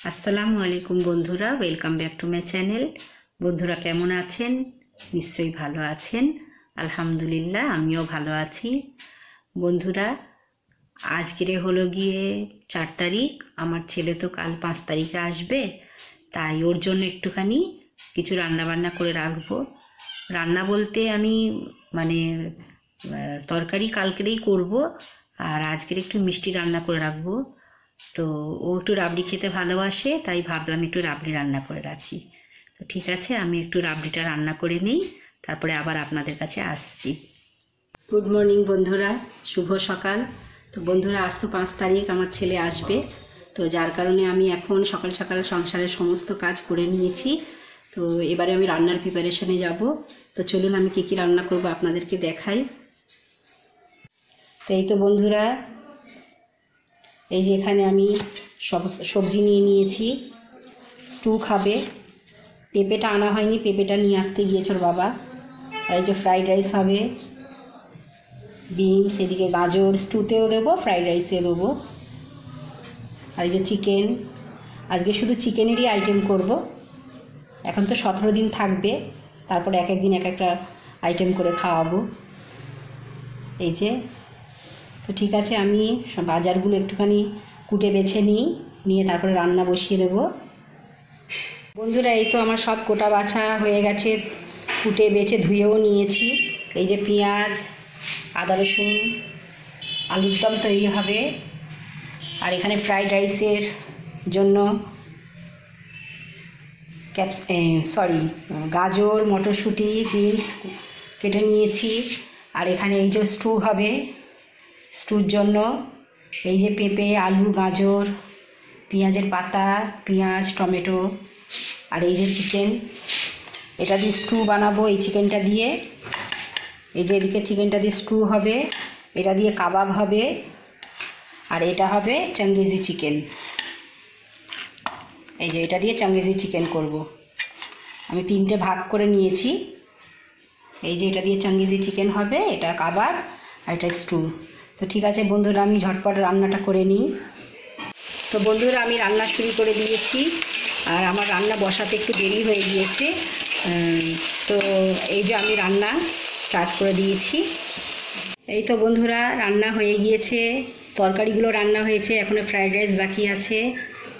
আসসালামু আলাইকুম বন্ধুরা, welcome back to my channel. বন্ধুরা কেমন আছেন? নিশ্চয়ই ভালো আছেন। আলহামদুলিল্লাহ, আমিও ভালো আছি। বন্ধুরা, আজকের হলো গিয়ে 4 তারিখ। আমার ছেলে তো কাল 5 তারিখে আসবে, তাই ওর জন্য একটুখানি কিছু রান্না বান্না করে রাখবো। রান্না বলতে আমি মানে তরকারি কালকেরই করব, আর আজকের একটু মিষ্টি রান্না করে রাখবো। তো ও একটু রাবড়ি খেতে ভালোবাসে, তাই ভাবলাম একটু রাবড়ি রান্না করে রাখি। তো ঠিক আছে, আমি একটু রাবড়িটা রান্না করে নিই, তারপরে আবার আপনাদের কাছে আসছি। গুড মর্নিং বন্ধুরা, শুভ সকাল। তো বন্ধুরা, আজ তো 5 তারিখ, আমার ছেলে আসবে। তো যার কারণে আমি এখন সকাল সকাল সংসারের সমস্ত কাজ করে নিয়েছি। তো এবারে আমি রান্নার প্রিপারেশনে যাব। তো চলুন আমি কী কী রান্না করব আপনাদেরকে দেখাই। তো এই তো বন্ধুরা, এই যে এখানে আমি সবজি নিয়ে নিয়েছি। স্টু খাবে, পেঁপেটা আনা হয়নি, পেঁপেটা নিয়ে আসতে গিয়েছে ওর বাবা। আর এই যে ফ্রাইড রাইস হবে, বিনস, এদিকে গাজর, স্টুতেও দেবো, ফ্রাইড রাইসে দেবো। আর এই যে চিকেন, আজকে শুধু চিকেনেরই আইটেম করব। এখন তো 17 দিন থাকবে, তারপরে এক এক দিন এক একটা আইটেম করে খাওয়াবো। এই যে, তো ঠিক আছে, আমি সব বাজারগুলো একটুখানি কুটে বেছে নিয়ে তারপরে রান্না বসিয়ে দেবো। বন্ধুরা, এই তো আমার সব কোটা বাছা হয়ে গেছে, কুটে বেছে ধুয়েও নিয়েছি। এই যে পেঁয়াজ, আদা রসুন, আলুর দম তৈরি হবে। আর এখানে ফ্রাইড রাইসের জন্য গাজর, মটরশুঁটি, বিনস কেটে নিয়েছি। আর এখানে এই যে স্টু হবে, স্টুর জন্য এই যে পেঁপে, আলু, গাজর, পেঁয়াজের পাতা, পেঁয়াজ, টমেটো, আর এই যে চিকেন, এটা দিয়ে স্টু বানাবো। এই চিকেনটা দিয়ে, এই যে এদিকে চিকেনটা দিয়ে স্টু হবে, এটা দিয়ে কাবাব হবে, আর এটা হবে চাঙ্গেজি চিকেন। এই যে এটা দিয়ে চাঙ্গেজি চিকেন করব। আমি 3টে ভাগ করে নিয়েছি। এই যে এটা দিয়ে চাঙ্গেজি চিকেন হবে, এটা কাবাব, আর এটা স্টু। তো ঠিক আছে বন্ধুরা, আমি ঝটপট রান্নাটা করে নিই। তো বন্ধুরা, আমি রান্না শুরু করে দিয়েছি, আর আমার রান্না বসাতে একটু দেরি হয়ে গিয়েছে। তো এই যে আমি রান্না স্টার্ট করে দিয়েছি। এই তো বন্ধুরা, রান্না হয়ে গিয়েছে, তরকারিগুলো রান্না হয়েছে, এখনও ফ্রাইড রাইস বাকি আছে।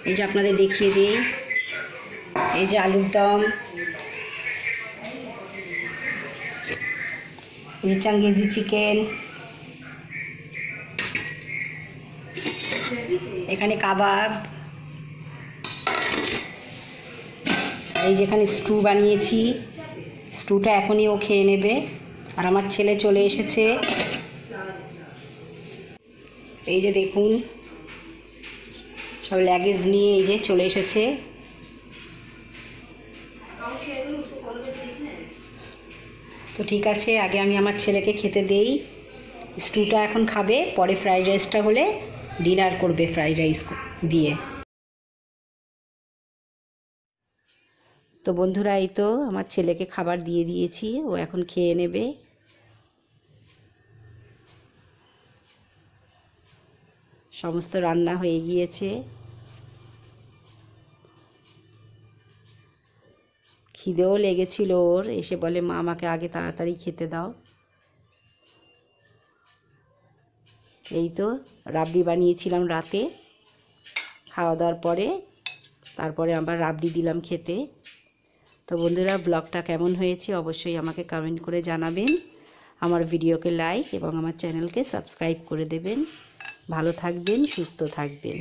এই যে আপনাদের দেখিয়ে দিই, এই যে আলুর দম, এই যে চাঙ্গেজি চিকেন, এখানে কাবাব, এই যেখানে স্টু বানিয়েছি। স্টুটা এখনই ও খেয়ে নেবে। আর আমার ছেলে চলে এসেছে, এই যে দেখুন, সব লাগেজ নিয়ে এই যে চলে এসেছে। তো ঠিক আছে, আগে আমি আমার ছেলেকে খেতে দেই। স্টুটা এখন খাবে, পরে ফ্রাইড রাইসটা হলে ডিনার করবে ফ্রাইড রাইস দিয়ে। তো বন্ধুরা, এই তো আমার ছেলেকে খাবার দিয়ে দিয়েছি, ও এখন খেয়ে নেবে। সমস্ত রান্না হয়ে গিয়েছে। খিদেও লেগেছিল ওর, এসে বলে মা আমাকে আগে তাড়াতাড়ি খেতে দাও। এই তো রাবড়ি বানিয়েছিলাম রাতে, খাওয়া দাওয়ার পরে তারপরে আবার রাবড়ি দিলাম খেতে। তো বন্ধুরা, ব্লগটা কেমন হয়েছে অবশ্যই আমাকে কমেন্ট করে জানাবেন। আমার ভিডিওকে লাইক এবং আমার চ্যানেলকে সাবস্ক্রাইব করে দেবেন। ভালো থাকবেন, সুস্থ থাকবেন।